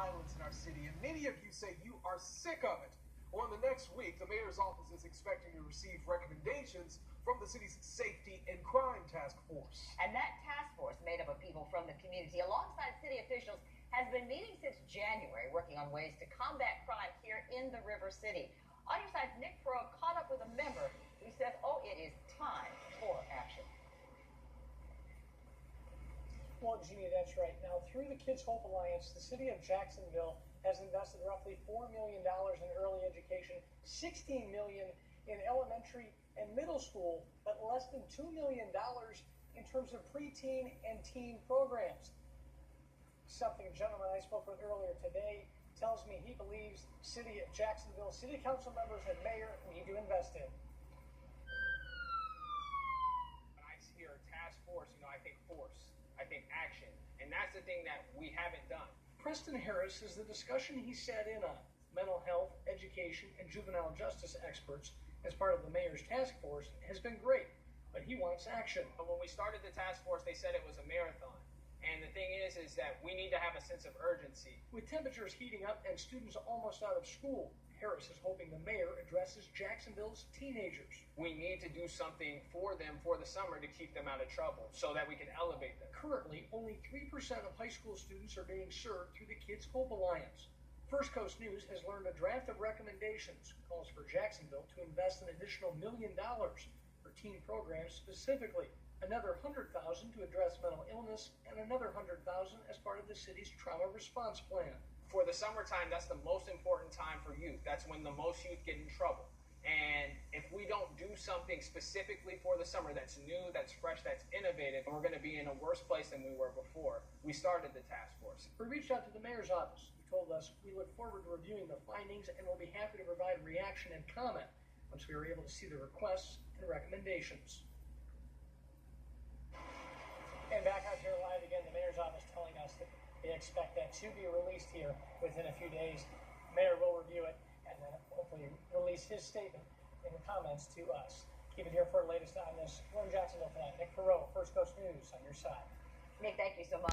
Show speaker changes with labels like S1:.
S1: violence in our city, and many of you say you are sick of it. Well, in the next week, the mayor's office is expecting to receive recommendations from the city's Safety and Crime Task Force.
S2: And that task force, made up of people from the community alongside city officials, has been meeting since January, working on ways to combat crime here in the River City. On your side, Nick Perot caught up with a member who says, it is time for action.
S3: Well, Jeannie, that's right. Now, through the Kids Hope Alliance, the city of Jacksonville has invested roughly $4 million in early education, $16 million in elementary and middle school, but less than $2 million in terms of preteen and teen programs. Something a gentleman I spoke with earlier today tells me he believes city of Jacksonville City Council members and mayor need to invest in.
S4: When I hear task force, I think force. I think action. And that's the thing that we haven't done.
S3: Preston Harris says the discussion he sat in on, mental health, education, and juvenile justice experts as part of the mayor's task force, has been great, but he wants action.
S4: But when we started the task force, they said it was a marathon. And the thing is that we need to have a sense of urgency.
S3: With temperatures heating up and students almost out of school, Harris is hoping the mayor addresses Jacksonville's teenagers.
S4: We need to do something for them for the summer to keep them out of trouble so that we can elevate them.
S3: Currently, only 3% of high school students are being served through the Kids Hope Alliance. First Coast News has learned a draft of recommendations calls for Jacksonville to invest an additional $1 million for teen programs specifically, another $100,000 to address mental illness, and another $100,000 as part of the city's trauma response plan.
S4: For the summertime, that's the most important time for youth. That's when the most youth get in trouble. And if we don't do something specifically for the summer that's new, that's fresh, that's innovative, we're going to be in a worse place than we were before we started the task force.
S3: We reached out to the mayor's office, who told us we look forward to reviewing the findings and will be happy to provide reaction and comment once we are able to see the requests and recommendations. And back out here live again, the mayor's office telling us that they expect that to be released here within a few days. Mayor will review it and then hopefully release his statement in the comments to us. Keep it here for the latest on this. We're in Jacksonville tonight. Nick Perot, First Coast News on your side.
S2: Nick, thank you so much.